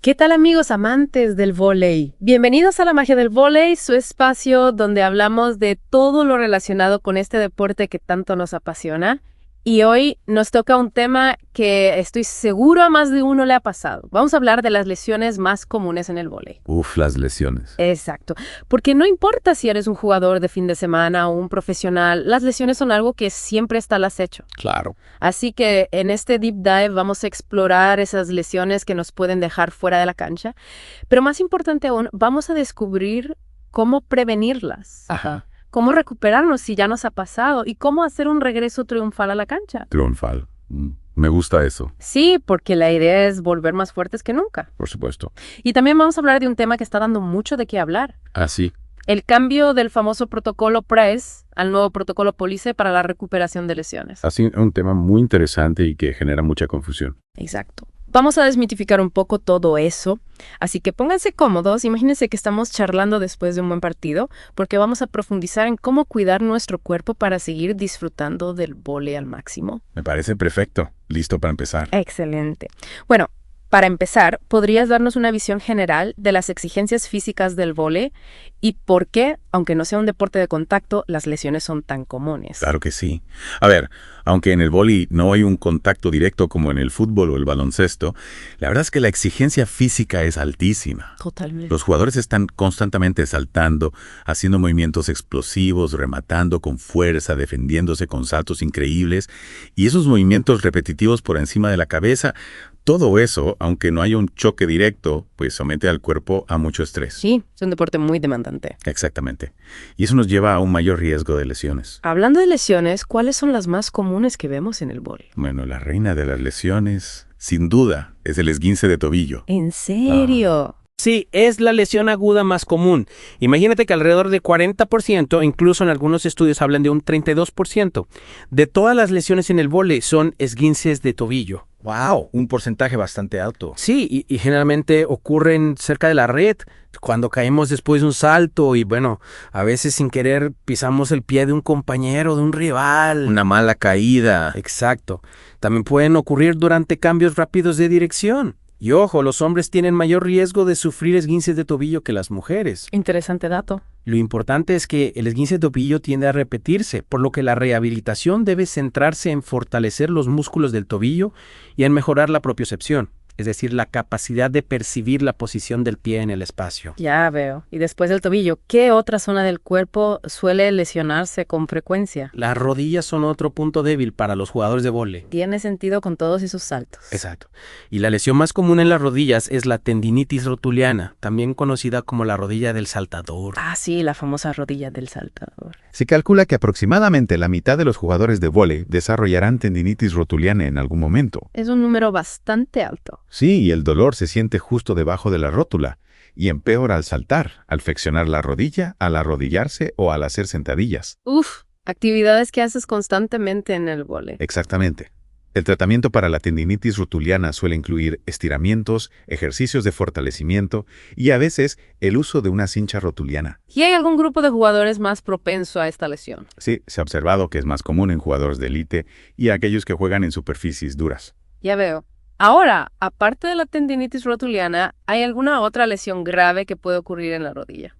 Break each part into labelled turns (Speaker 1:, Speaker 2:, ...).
Speaker 1: ¿Qué tal amigos amantes del vóley? Bienvenidos a La Magia del Vóley, su espacio donde hablamos de todo lo relacionado con este deporte que tanto nos apasiona. Y hoy nos toca un tema que estoy seguro a más de uno le ha pasado. Vamos a hablar de las lesiones más comunes en el vóley.
Speaker 2: Las lesiones.
Speaker 1: Exacto, porque no importa si eres un jugador de fin de semana o un profesional, las lesiones son algo que siempre está al acecho.
Speaker 2: Claro.
Speaker 1: Así que en este deep dive vamos a explorar esas lesiones que nos pueden dejar fuera de la cancha, pero más importante aún, vamos a descubrir cómo prevenirlas.
Speaker 2: Ajá.
Speaker 1: Cómo recuperarnos si ya nos ha pasado y cómo hacer un regreso triunfal a la cancha.
Speaker 2: Triunfal. Me gusta eso.
Speaker 1: Sí, porque la idea es volver más fuertes que nunca.
Speaker 2: Por supuesto.
Speaker 1: Y también vamos a hablar de un tema que está dando mucho de qué hablar.
Speaker 2: Así.
Speaker 1: El cambio del famoso protocolo PRES al nuevo protocolo POLICE para la recuperación de lesiones.
Speaker 2: Así, un tema muy interesante y que genera mucha confusión.
Speaker 1: Exacto. Vamos a desmitificar un poco todo eso, así que pónganse cómodos, imagínense que estamos charlando después de un buen partido, porque vamos a profundizar en cómo cuidar nuestro cuerpo para seguir disfrutando del vóley al máximo.
Speaker 2: Me parece perfecto. Listo para empezar.
Speaker 1: Excelente. Bueno, para empezar, ¿podrías darnos una visión general de las exigencias físicas del vóley y por qué, aunque no sea un deporte de contacto, las lesiones son tan comunes?
Speaker 2: Claro que sí. A ver, aunque en el vóley no hay un contacto directo como en el fútbol o el baloncesto, la verdad es que la exigencia física es altísima.
Speaker 1: Totalmente.
Speaker 2: Los jugadores están constantemente saltando, haciendo movimientos explosivos, rematando con fuerza, defendiéndose con saltos increíbles, y esos movimientos repetitivos por encima de la cabeza, todo eso, aunque no haya un choque directo, pues somete al cuerpo a mucho estrés.
Speaker 1: Sí, es un deporte muy demandante.
Speaker 2: Exactamente. Y eso nos lleva a un mayor riesgo de lesiones.
Speaker 1: Hablando de lesiones, ¿cuáles son las más comunes que vemos en el vóley?
Speaker 2: Bueno, la reina de las lesiones, sin duda, es el esguince de tobillo.
Speaker 1: ¿En serio?
Speaker 3: Sí, es la lesión aguda más común. Imagínate que alrededor de 40%, incluso en algunos estudios hablan de un 32%, de todas las lesiones en el vóley son esguinces de tobillo.
Speaker 4: ¡Wow! Un porcentaje bastante alto.
Speaker 3: Sí, y generalmente ocurren cerca de la red, cuando caemos después de un salto y bueno, a veces sin querer pisamos el pie de un compañero, de un rival.
Speaker 4: Una mala caída.
Speaker 3: Exacto. También pueden ocurrir durante cambios rápidos de dirección. Y ojo, los hombres tienen mayor riesgo de sufrir esguinces de tobillo que las mujeres.
Speaker 1: Interesante dato.
Speaker 3: Lo importante es que el esguince de tobillo tiende a repetirse, por lo que la rehabilitación debe centrarse en fortalecer los músculos del tobillo y en mejorar la propiocepción, es decir, la capacidad de percibir la posición del pie en el espacio.
Speaker 1: Ya veo. Y después del tobillo, ¿qué otra zona del cuerpo suele lesionarse con frecuencia?
Speaker 3: Las rodillas son otro punto débil para los jugadores de vóley.
Speaker 1: Tiene sentido con todos esos saltos.
Speaker 3: Exacto. Y la lesión más común en las rodillas es la tendinitis rotuliana, también conocida como la rodilla del saltador.
Speaker 1: Ah, sí, la famosa rodilla del saltador.
Speaker 5: Se calcula que aproximadamente la mitad de los jugadores de vóley desarrollarán tendinitis rotuliana en algún momento.
Speaker 1: Es un número bastante alto.
Speaker 5: Sí, y el dolor se siente justo debajo de la rótula y empeora al saltar, al flexionar la rodilla, al arrodillarse o al hacer sentadillas.
Speaker 1: Uf, actividades que haces constantemente en el vóley.
Speaker 5: Exactamente. El tratamiento para la tendinitis rotuliana suele incluir estiramientos, ejercicios de fortalecimiento y a veces el uso de una cincha rotuliana.
Speaker 1: ¿Y hay algún grupo de jugadores más propenso a esta lesión?
Speaker 5: Sí, se ha observado que es más común en jugadores de élite y aquellos que juegan en superficies duras.
Speaker 1: Ya veo. Ahora, aparte de la tendinitis rotuliana, ¿hay alguna otra lesión grave que puede ocurrir en la rodilla?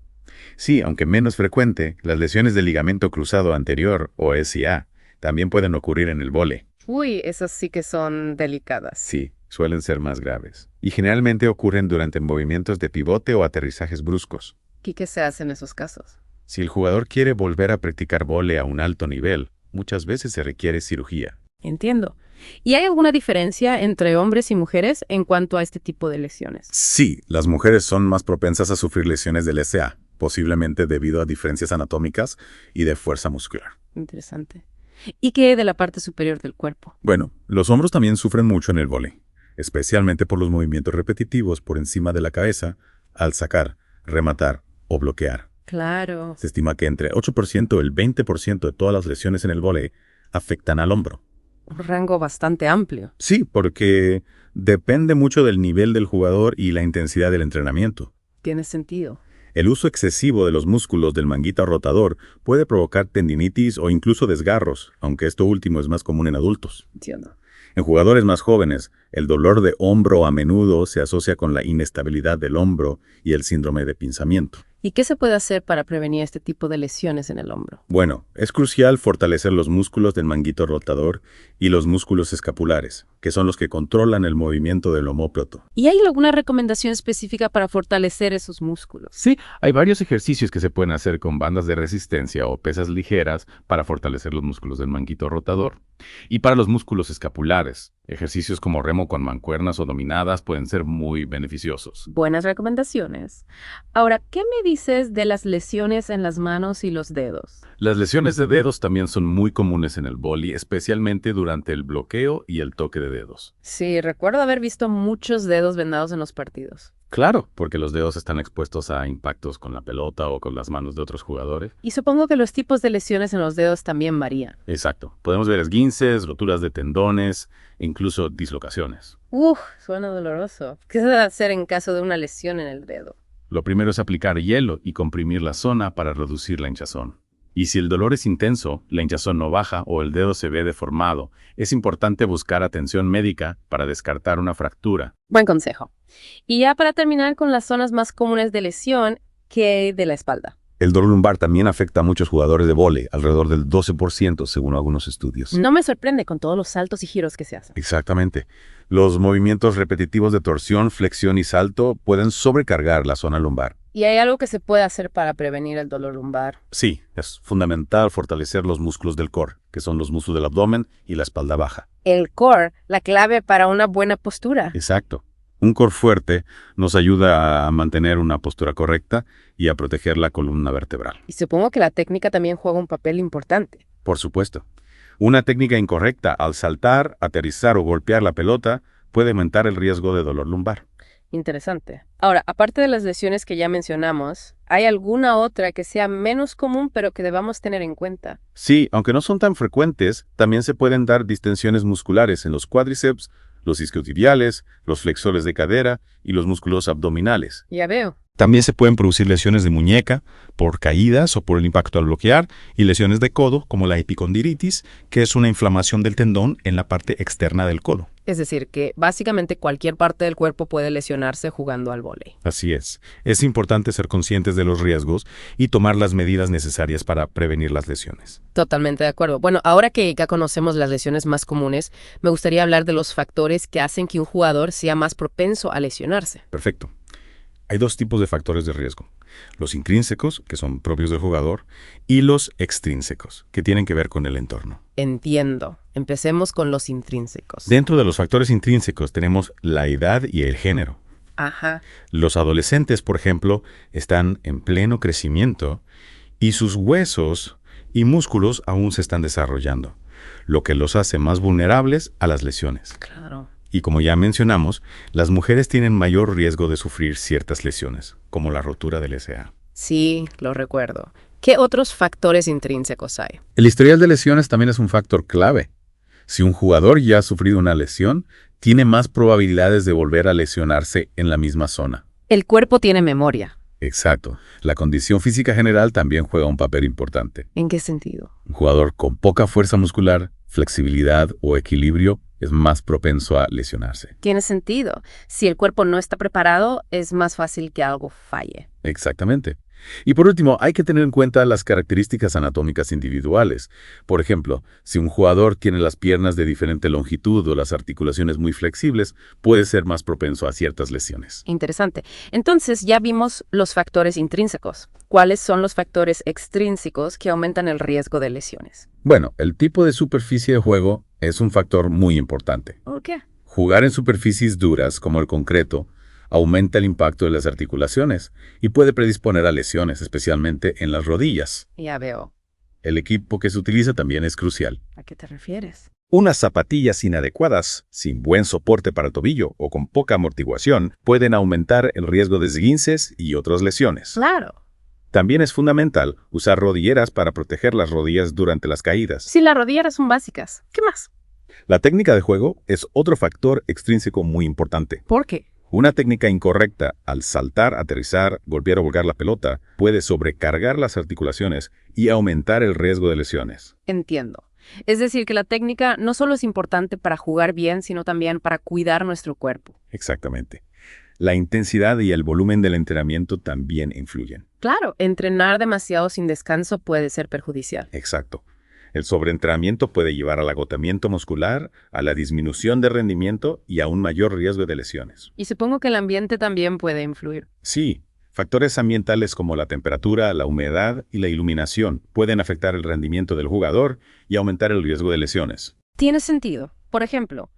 Speaker 5: Sí, aunque menos frecuente, las lesiones del ligamento cruzado anterior, o SCA, también pueden ocurrir en el vóley.
Speaker 1: Uy, esas sí que son delicadas.
Speaker 5: Sí, suelen ser más graves. Y generalmente ocurren durante movimientos de pivote o aterrizajes bruscos.
Speaker 1: ¿Y qué se hace en esos casos?
Speaker 5: Si el jugador quiere volver a practicar vóley a un alto nivel, muchas veces se requiere cirugía.
Speaker 1: Entiendo. ¿Y hay alguna diferencia entre hombres y mujeres en cuanto a este tipo de lesiones?
Speaker 2: Sí, las mujeres son más propensas a sufrir lesiones del SA, posiblemente debido a diferencias anatómicas y de fuerza muscular.
Speaker 1: Interesante. ¿Y qué de la parte superior del cuerpo?
Speaker 2: Bueno, los hombros también sufren mucho en el vóley, especialmente por los movimientos repetitivos por encima de la cabeza al sacar, rematar o bloquear.
Speaker 1: Claro.
Speaker 2: Se estima que entre 8% y el 20% de todas las lesiones en el vóley afectan al hombro.
Speaker 1: Un rango bastante amplio.
Speaker 2: Sí, porque depende mucho del nivel del jugador y la intensidad del entrenamiento.
Speaker 1: Tiene sentido.
Speaker 2: El uso excesivo de los músculos del manguito rotador puede provocar tendinitis o incluso desgarros, aunque esto último es más común en adultos.
Speaker 1: Entiendo.
Speaker 2: En jugadores más jóvenes, el dolor de hombro a menudo se asocia con la inestabilidad del hombro y el síndrome de pinzamiento.
Speaker 1: ¿Y qué se puede hacer para prevenir este tipo de lesiones en el hombro?
Speaker 2: Bueno, es crucial fortalecer los músculos del manguito rotador y los músculos escapulares, que son los que controlan el movimiento del omóplato.
Speaker 1: ¿Y hay alguna recomendación específica para fortalecer esos músculos?
Speaker 6: Sí, hay varios ejercicios que se pueden hacer con bandas de resistencia o pesas ligeras para fortalecer los músculos del manguito rotador. Y para los músculos escapulares, ejercicios como remo con mancuernas o dominadas pueden ser muy beneficiosos.
Speaker 1: Buenas recomendaciones. Ahora, ¿qué me dices de las lesiones en las manos y los dedos?
Speaker 6: Las lesiones de dedos también son muy comunes en el vóley, especialmente durante el bloqueo y el toque de dedos.
Speaker 1: Sí, recuerdo haber visto muchos dedos vendados en los partidos.
Speaker 6: Claro, porque los dedos están expuestos a impactos con la pelota o con las manos de otros jugadores.
Speaker 1: Y supongo que los tipos de lesiones en los dedos también varían.
Speaker 6: Exacto. Podemos ver esguinces, roturas de tendones e incluso dislocaciones.
Speaker 1: Suena doloroso. ¿Qué se debe hacer en caso de una lesión en el dedo?
Speaker 6: Lo primero es aplicar hielo y comprimir la zona para reducir la hinchazón. Y si el dolor es intenso, la hinchazón no baja o el dedo se ve deformado, es importante buscar atención médica para descartar una fractura.
Speaker 1: Buen consejo. Y ya para terminar con las zonas más comunes de lesión, ¿qué hay de la espalda?
Speaker 5: El dolor lumbar también afecta a muchos jugadores de vóley, alrededor del 12% según algunos estudios.
Speaker 1: No me sorprende con todos los saltos y giros que se hacen.
Speaker 5: Exactamente. Los movimientos repetitivos de torsión, flexión y salto pueden sobrecargar la zona lumbar.
Speaker 1: ¿Y hay algo que se puede hacer para prevenir el dolor lumbar?
Speaker 2: Sí, es fundamental fortalecer los músculos del core, que son los músculos del abdomen y la espalda baja.
Speaker 1: El core, la clave para una buena postura.
Speaker 2: Exacto. Un core fuerte nos ayuda a mantener una postura correcta y a proteger la columna vertebral.
Speaker 1: Y supongo que la técnica también juega un papel importante.
Speaker 2: Por supuesto. Una técnica incorrecta al saltar, aterrizar o golpear la pelota puede aumentar el riesgo de dolor lumbar.
Speaker 1: Interesante. Ahora, aparte de las lesiones que ya mencionamos, ¿hay alguna otra que sea menos común pero que debamos tener en cuenta?
Speaker 2: Sí, aunque no son tan frecuentes, también se pueden dar distensiones musculares en los cuádriceps, los isquiotibiales, los flexores de cadera y los músculos abdominales.
Speaker 1: Ya veo.
Speaker 7: También se pueden producir lesiones de muñeca por caídas o por el impacto al bloquear y lesiones de codo como la epicondilitis, que es una inflamación del tendón en la parte externa del codo.
Speaker 1: Es decir, que básicamente cualquier parte del cuerpo puede lesionarse jugando al vóley.
Speaker 7: Así es. Es importante ser conscientes de los riesgos y tomar las medidas necesarias para prevenir las lesiones.
Speaker 1: Totalmente de acuerdo. Bueno, ahora que ya conocemos las lesiones más comunes, me gustaría hablar de los factores que hacen que un jugador sea más propenso a lesionarse.
Speaker 7: Perfecto. Hay dos tipos de factores de riesgo. Los intrínsecos, que son propios del jugador, y los extrínsecos, que tienen que ver con el entorno.
Speaker 1: Entiendo. Empecemos con los intrínsecos.
Speaker 7: Dentro de los factores intrínsecos tenemos la edad y el género.
Speaker 1: Ajá.
Speaker 7: Los adolescentes, por ejemplo, están en pleno crecimiento y sus huesos y músculos aún se están desarrollando, lo que los hace más vulnerables a las lesiones.
Speaker 1: Claro.
Speaker 7: Y como ya mencionamos, las mujeres tienen mayor riesgo de sufrir ciertas lesiones, como la rotura del SA.
Speaker 1: Sí, lo recuerdo. ¿Qué otros factores intrínsecos hay?
Speaker 2: El historial de lesiones también es un factor clave. Si un jugador ya ha sufrido una lesión, tiene más probabilidades de volver a lesionarse en la misma zona.
Speaker 1: El cuerpo tiene memoria.
Speaker 2: Exacto. La condición física general también juega un papel importante.
Speaker 1: ¿En qué sentido?
Speaker 2: Un jugador con poca fuerza muscular, flexibilidad o equilibrio es más propenso a lesionarse.
Speaker 1: Tiene sentido. Si el cuerpo no está preparado, es más fácil que algo falle.
Speaker 2: Exactamente. Y por último, hay que tener en cuenta las características anatómicas individuales. Por ejemplo, si un jugador tiene las piernas de diferente longitud o las articulaciones muy flexibles, puede ser más propenso a ciertas lesiones.
Speaker 1: Interesante. Entonces, ya vimos los factores intrínsecos. ¿Cuáles son los factores extrínsecos que aumentan el riesgo de lesiones?
Speaker 2: Bueno, el tipo de superficie de juego es un factor muy importante.
Speaker 1: ¿Por qué?
Speaker 2: Jugar en superficies duras como el concreto aumenta el impacto de las articulaciones y puede predisponer a lesiones, especialmente en las rodillas.
Speaker 1: Ya veo.
Speaker 2: El equipo que se utiliza también es crucial.
Speaker 1: ¿A qué te refieres?
Speaker 5: Unas zapatillas inadecuadas, sin buen soporte para el tobillo o con poca amortiguación, pueden aumentar el riesgo de esguinces y otras lesiones.
Speaker 1: Claro.
Speaker 5: También es fundamental usar rodilleras para proteger las rodillas durante las caídas.
Speaker 1: Si las rodilleras son básicas, ¿qué más?
Speaker 5: La técnica de juego es otro factor extrínseco muy importante.
Speaker 1: ¿Por qué?
Speaker 5: Una técnica incorrecta al saltar, aterrizar, golpear o volcar la pelota puede sobrecargar las articulaciones y aumentar el riesgo de lesiones.
Speaker 1: Entiendo. Es decir, que la técnica no solo es importante para jugar bien, sino también para cuidar nuestro cuerpo.
Speaker 2: Exactamente. La intensidad y el volumen del entrenamiento también influyen.
Speaker 1: Claro, entrenar demasiado sin descanso puede ser perjudicial.
Speaker 2: Exacto. El sobreentrenamiento puede llevar al agotamiento muscular, a la disminución de rendimiento y a un mayor riesgo de lesiones.
Speaker 1: Y supongo que el ambiente también puede influir.
Speaker 2: Sí, factores ambientales como la temperatura, la humedad y la iluminación pueden afectar el rendimiento del jugador y aumentar el riesgo de lesiones.
Speaker 1: Tiene sentido. Por ejemplo,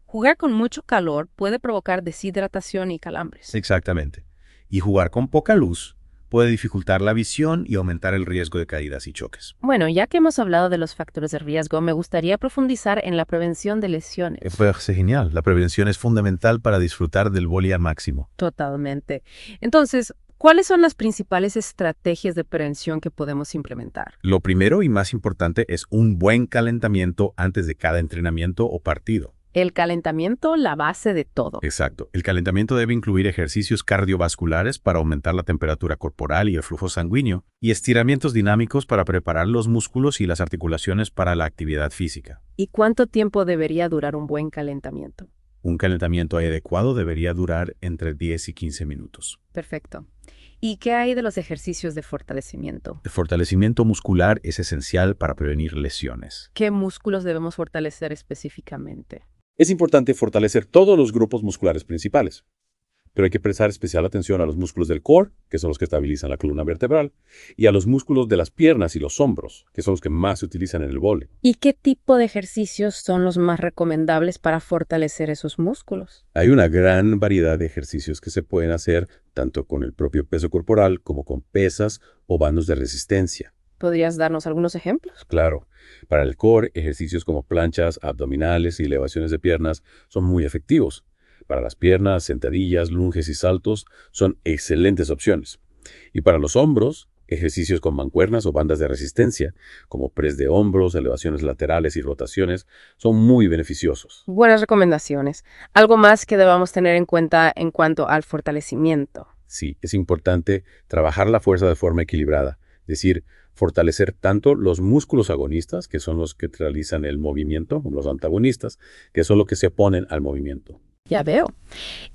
Speaker 1: jugar con mucho calor puede provocar deshidratación y calambres.
Speaker 5: Exactamente. Y jugar con poca luz puede dificultar la visión y aumentar el riesgo de caídas y choques.
Speaker 1: Bueno, ya que hemos hablado de los factores de riesgo, me gustaría profundizar en la prevención de lesiones.
Speaker 5: Parece genial. La prevención es fundamental para disfrutar del vóley al máximo.
Speaker 1: Totalmente. Entonces, ¿cuáles son las principales estrategias de prevención que podemos implementar?
Speaker 5: Lo primero y más importante es un buen calentamiento antes de cada entrenamiento o partido.
Speaker 1: El calentamiento, la base de todo.
Speaker 5: Exacto. El calentamiento debe incluir ejercicios cardiovasculares para aumentar la temperatura corporal y el flujo sanguíneo, y estiramientos dinámicos para preparar los músculos y las articulaciones para la actividad física.
Speaker 1: ¿Y cuánto tiempo debería durar un buen calentamiento?
Speaker 5: Un calentamiento adecuado debería durar entre 10 y 15 minutos.
Speaker 1: Perfecto. ¿Y qué hay de los ejercicios de fortalecimiento?
Speaker 5: El fortalecimiento muscular es esencial para prevenir lesiones.
Speaker 1: ¿Qué músculos debemos fortalecer específicamente?
Speaker 8: Es importante fortalecer todos los grupos musculares principales, pero hay que prestar especial atención a los músculos del core, que son los que estabilizan la columna vertebral, y a los músculos de las piernas y los hombros, que son los que más se utilizan en el vóley.
Speaker 1: ¿Y qué tipo de ejercicios son los más recomendables para fortalecer esos músculos?
Speaker 8: Hay una gran variedad de ejercicios que se pueden hacer tanto con el propio peso corporal como con pesas o bandos de resistencia.
Speaker 1: ¿Podrías darnos algunos ejemplos?
Speaker 8: Claro, para el core, ejercicios como planchas, abdominales y elevaciones de piernas son muy efectivos. Para las piernas, sentadillas, lunges y saltos son excelentes opciones. Y para los hombros, ejercicios con mancuernas o bandas de resistencia, como press de hombros, elevaciones laterales y rotaciones, son muy beneficiosos.
Speaker 1: Buenas recomendaciones. ¿Algo más que debamos tener en cuenta en cuanto al fortalecimiento?
Speaker 8: Sí, es importante trabajar la fuerza de forma equilibrada, es decir, fortalecer tanto los músculos agonistas, que son los que realizan el movimiento, como los antagonistas, que son los que se oponen al movimiento.
Speaker 1: Ya veo.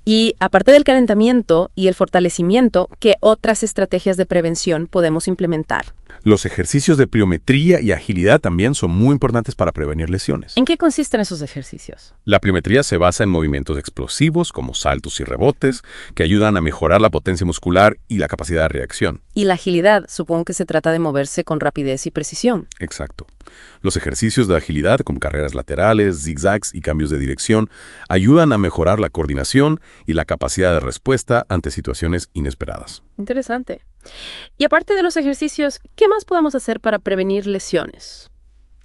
Speaker 1: Y aparte del calentamiento y el fortalecimiento, ¿qué otras estrategias de prevención podemos implementar?
Speaker 7: Los ejercicios de pliometría y agilidad también son muy importantes para prevenir lesiones.
Speaker 1: ¿En qué consisten esos ejercicios?
Speaker 7: La pliometría se basa en movimientos explosivos como saltos y rebotes que ayudan a mejorar la potencia muscular y la capacidad de reacción.
Speaker 1: Y la agilidad, supongo que se trata de moverse con rapidez y precisión.
Speaker 7: Exacto. Los ejercicios de agilidad como carreras laterales, zigzags y cambios de dirección ayudan a mejorar la coordinación y la capacidad de respuesta ante situaciones inesperadas.
Speaker 1: Interesante. Y aparte de los ejercicios, ¿qué más podemos hacer para prevenir lesiones?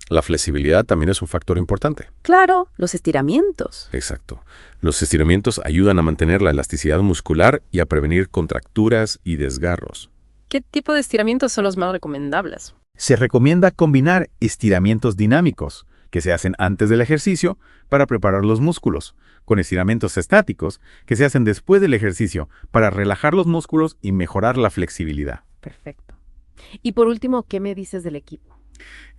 Speaker 7: La flexibilidad también es un factor importante.
Speaker 1: Claro, los estiramientos.
Speaker 7: Exacto. Los estiramientos ayudan a mantener la elasticidad muscular y a prevenir contracturas y desgarros.
Speaker 1: ¿Qué tipo de estiramientos son los más recomendables?
Speaker 5: Se recomienda combinar estiramientos dinámicos, que se hacen antes del ejercicio, para preparar los músculos, con estiramientos estáticos, que se hacen después del ejercicio, para relajar los músculos y mejorar la flexibilidad.
Speaker 1: Perfecto. Y por último, ¿qué me dices del equipo?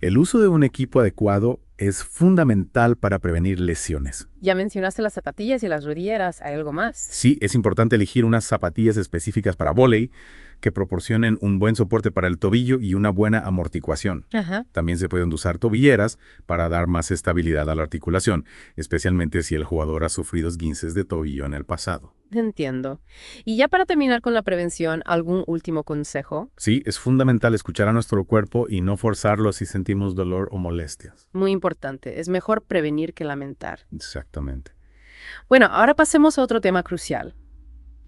Speaker 5: El uso de un equipo adecuado es fundamental para prevenir lesiones.
Speaker 1: Ya mencionaste las zapatillas y las rodilleras, ¿hay algo más?
Speaker 5: Sí, es importante elegir unas zapatillas específicas para vóley que proporcionen un buen soporte para el tobillo y una buena amortiguación.
Speaker 1: Ajá.
Speaker 5: También se pueden usar tobilleras para dar más estabilidad a la articulación, especialmente si el jugador ha sufrido esguinces de tobillo en el pasado.
Speaker 1: Entiendo. Y ya para terminar con la prevención, ¿algún último consejo?
Speaker 5: Sí, es fundamental escuchar a nuestro cuerpo y no forzarlo si sentimos dolor o molestias.
Speaker 1: Muy importante, es mejor prevenir que lamentar.
Speaker 5: Exactamente.
Speaker 1: Bueno, ahora pasemos a otro tema crucial,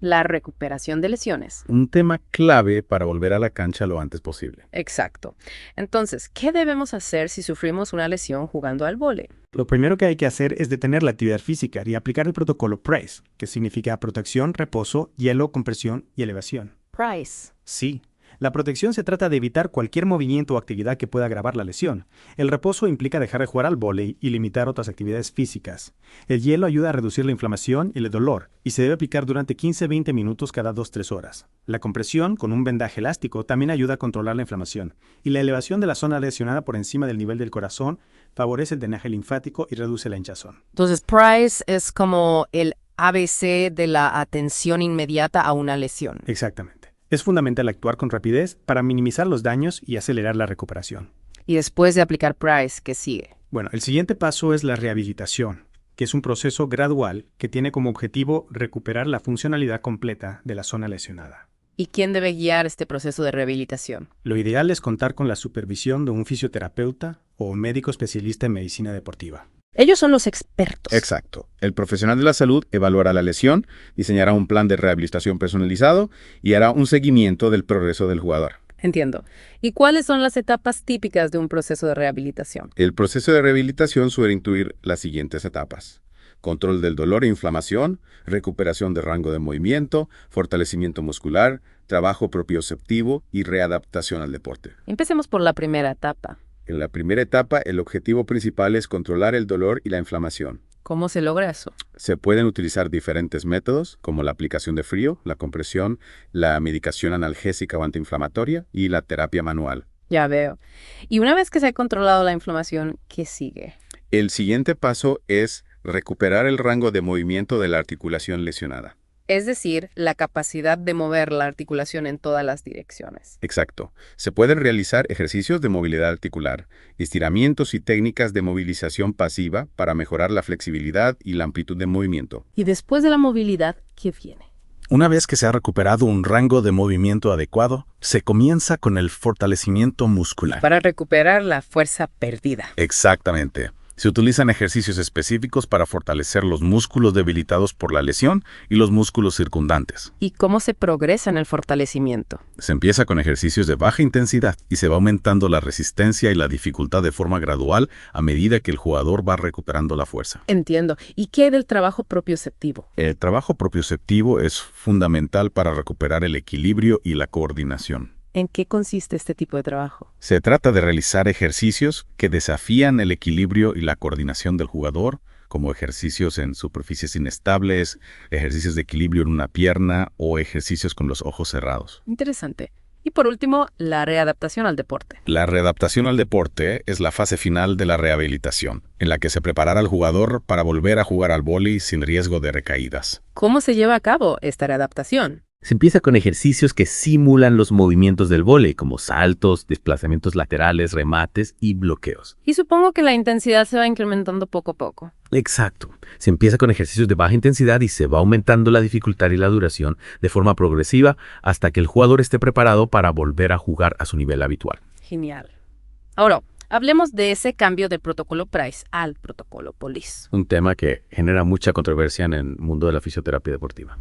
Speaker 1: la recuperación de lesiones.
Speaker 5: Un tema clave para volver a la cancha lo antes posible.
Speaker 1: Exacto. Entonces, ¿qué debemos hacer si sufrimos una lesión jugando al vóley?
Speaker 9: Lo primero que hay que hacer es detener la actividad física y aplicar el protocolo PRICE, que significa protección, reposo, hielo, compresión y elevación.
Speaker 1: Price.
Speaker 9: Sí, La protección se trata de evitar cualquier movimiento o actividad que pueda agravar la lesión. El reposo implica dejar de jugar al vóley y limitar otras actividades físicas. El hielo ayuda a reducir la inflamación y el dolor, y se debe aplicar durante 15-20 minutos cada 2-3 horas. La compresión, con un vendaje elástico, también ayuda a controlar la inflamación, y la elevación de la zona lesionada por encima del nivel del corazón favorece el drenaje linfático y reduce la hinchazón.
Speaker 1: Entonces, Price es como el ABC de la atención inmediata a una lesión.
Speaker 9: Exactamente. Es fundamental actuar con rapidez para minimizar los daños y acelerar la recuperación.
Speaker 1: Y después de aplicar Price, ¿qué sigue?
Speaker 9: Bueno, el siguiente paso es la rehabilitación, que es un proceso gradual que tiene como objetivo recuperar la funcionalidad completa de la zona lesionada.
Speaker 1: ¿Y quién debe guiar este proceso de rehabilitación?
Speaker 9: Lo ideal es contar con la supervisión de un fisioterapeuta o un médico especialista en medicina deportiva.
Speaker 1: Ellos son los expertos.
Speaker 5: Exacto. El profesional de la salud evaluará la lesión, diseñará un plan de rehabilitación personalizado y hará un seguimiento del progreso del jugador.
Speaker 1: Entiendo. ¿Y cuáles son las etapas típicas de un proceso de rehabilitación?
Speaker 5: El proceso de rehabilitación suele incluir las siguientes etapas: control del dolor e inflamación, recuperación de rango de movimiento, fortalecimiento muscular, trabajo propioceptivo y readaptación al deporte.
Speaker 1: Empecemos por la primera etapa.
Speaker 5: En la primera etapa, el objetivo principal es controlar el dolor y la inflamación.
Speaker 1: ¿Cómo se logra eso?
Speaker 5: Se pueden utilizar diferentes métodos, como la aplicación de frío, la compresión, la medicación analgésica o antiinflamatoria y la terapia manual.
Speaker 1: Ya veo. Y una vez que se ha controlado la inflamación, ¿qué sigue?
Speaker 5: El siguiente paso es recuperar el rango de movimiento de la articulación lesionada.
Speaker 1: Es decir, la capacidad de mover la articulación en todas las direcciones.
Speaker 5: Exacto. Se pueden realizar ejercicios de movilidad articular, estiramientos y técnicas de movilización pasiva para mejorar la flexibilidad y la amplitud de movimiento.
Speaker 1: Y después de la movilidad, ¿qué viene?
Speaker 2: Una vez que se ha recuperado un rango de movimiento adecuado, se comienza con el fortalecimiento muscular.
Speaker 1: Para recuperar la fuerza perdida.
Speaker 2: Exactamente. Se utilizan ejercicios específicos para fortalecer los músculos debilitados por la lesión y los músculos circundantes.
Speaker 1: ¿Y cómo se progresa en el fortalecimiento?
Speaker 2: Se empieza con ejercicios de baja intensidad y se va aumentando la resistencia y la dificultad de forma gradual a medida que el jugador va recuperando la fuerza.
Speaker 1: Entiendo. ¿Y qué hay del trabajo propioceptivo?
Speaker 2: El trabajo propioceptivo es fundamental para recuperar el equilibrio y la coordinación.
Speaker 1: ¿En qué consiste este tipo de trabajo?
Speaker 2: Se trata de realizar ejercicios que desafían el equilibrio y la coordinación del jugador, como ejercicios en superficies inestables, ejercicios de equilibrio en una pierna o ejercicios con los ojos cerrados.
Speaker 1: Interesante. Y por último, la readaptación al deporte.
Speaker 2: La readaptación al deporte es la fase final de la rehabilitación, en la que se preparará al jugador para volver a jugar al vóley sin riesgo de recaídas.
Speaker 1: ¿Cómo se lleva a cabo esta readaptación?
Speaker 10: Se empieza con ejercicios que simulan los movimientos del vóley, como saltos, desplazamientos laterales, remates y bloqueos.
Speaker 1: Y supongo que la intensidad se va incrementando poco a poco.
Speaker 10: Exacto. Se empieza con ejercicios de baja intensidad y se va aumentando la dificultad y la duración de forma progresiva hasta que el jugador esté preparado para volver a jugar a su nivel habitual.
Speaker 1: Genial. Ahora, hablemos de ese cambio del protocolo Price al protocolo Police.
Speaker 10: Un tema que genera mucha controversia en el mundo de la fisioterapia deportiva.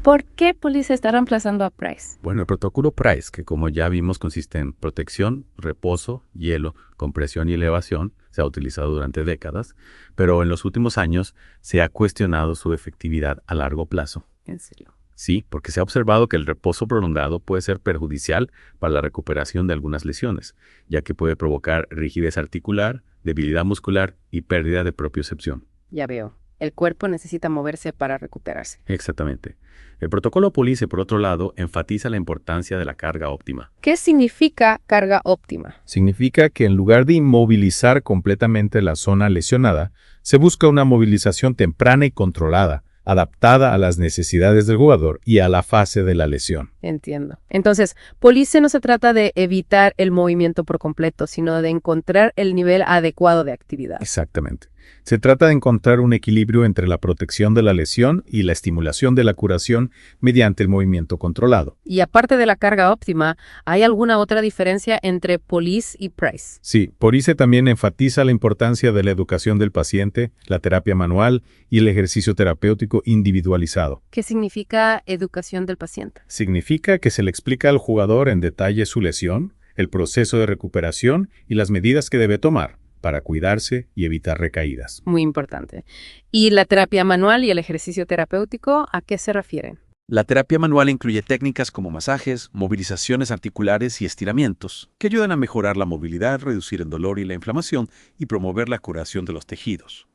Speaker 1: ¿Por qué Police está reemplazando a Price?
Speaker 10: Bueno, el protocolo Price, que como ya vimos consiste en protección, reposo, hielo, compresión y elevación, se ha utilizado durante décadas, pero en los últimos años se ha cuestionado su efectividad a largo plazo.
Speaker 1: ¿En serio?
Speaker 10: Sí, porque se ha observado que el reposo prolongado puede ser perjudicial para la recuperación de algunas lesiones, ya que puede provocar rigidez articular, debilidad muscular y pérdida de propiocepción.
Speaker 1: Ya veo. El cuerpo necesita moverse para recuperarse.
Speaker 10: Exactamente. El protocolo Police, por otro lado, enfatiza la importancia de la carga óptima.
Speaker 1: ¿Qué significa carga óptima?
Speaker 7: Significa que en lugar de inmovilizar completamente la zona lesionada, se busca una movilización temprana y controlada, adaptada a las necesidades del jugador y a la fase de la lesión.
Speaker 1: Entiendo. Entonces, Police no se trata de evitar el movimiento por completo, sino de encontrar el nivel adecuado de actividad.
Speaker 7: Exactamente. Se trata de encontrar un equilibrio entre la protección de la lesión y la estimulación de la curación mediante el movimiento controlado.
Speaker 1: Y aparte de la carga óptima, ¿hay alguna otra diferencia entre Police y Price?
Speaker 7: Sí, Police también enfatiza la importancia de la educación del paciente, la terapia manual y el ejercicio terapéutico individualizado.
Speaker 1: ¿Qué significa educación del paciente?
Speaker 7: Significa que se le explica al jugador en detalle su lesión, el proceso de recuperación y las medidas que debe tomar para cuidarse y evitar recaídas.
Speaker 1: Muy importante. ¿Y la terapia manual y el ejercicio terapéutico a qué se refieren?
Speaker 11: La terapia manual incluye técnicas como masajes, movilizaciones articulares y estiramientos, que ayudan a mejorar la movilidad, reducir el dolor y la inflamación y promover la curación de los tejidos.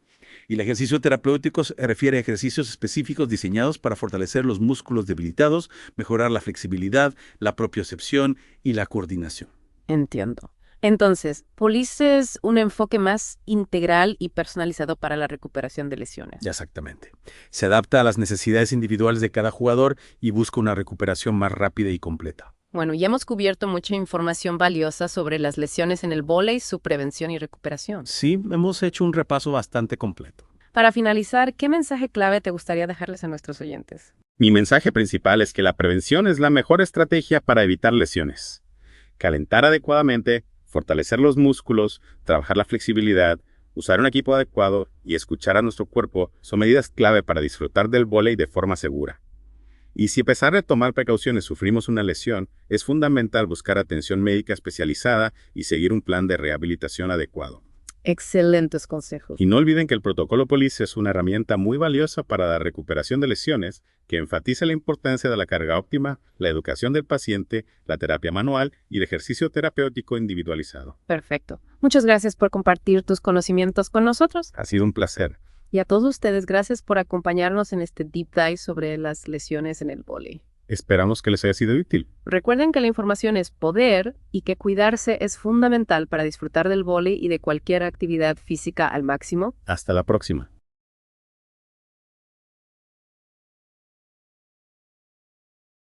Speaker 11: Y el ejercicio terapéutico se refiere a ejercicios específicos diseñados para fortalecer los músculos debilitados, mejorar la flexibilidad, la propiocepción y la coordinación.
Speaker 1: Entiendo. Entonces, Police es un enfoque más integral y personalizado para la recuperación de lesiones.
Speaker 11: Exactamente. Se adapta a las necesidades individuales de cada jugador y busca una recuperación más rápida y completa.
Speaker 1: Bueno, ya hemos cubierto mucha información valiosa sobre las lesiones en el vóley, su prevención y recuperación.
Speaker 3: Sí, hemos hecho un repaso bastante completo.
Speaker 1: Para finalizar, ¿qué mensaje clave te gustaría dejarles a nuestros oyentes?
Speaker 12: Mi mensaje principal es que la prevención es la mejor estrategia para evitar lesiones. Calentar adecuadamente, fortalecer los músculos, trabajar la flexibilidad, usar un equipo adecuado y escuchar a nuestro cuerpo son medidas clave para disfrutar del vóley de forma segura. Y si a pesar de tomar precauciones sufrimos una lesión, es fundamental buscar atención médica especializada y seguir un plan de rehabilitación adecuado.
Speaker 1: Excelentes consejos.
Speaker 12: Y no olviden que el protocolo Police es una herramienta muy valiosa para la recuperación de lesiones que enfatiza la importancia de la carga óptima, la educación del paciente, la terapia manual y el ejercicio terapéutico individualizado.
Speaker 1: Perfecto. Muchas gracias por compartir tus conocimientos con nosotros.
Speaker 12: Ha sido un placer.
Speaker 1: Y a todos ustedes, gracias por acompañarnos en este deep dive sobre las lesiones en el vóley.
Speaker 12: Esperamos que les haya sido útil.
Speaker 1: Recuerden que la información es poder y que cuidarse es fundamental para disfrutar del vóley y de cualquier actividad física al máximo.
Speaker 12: Hasta la próxima.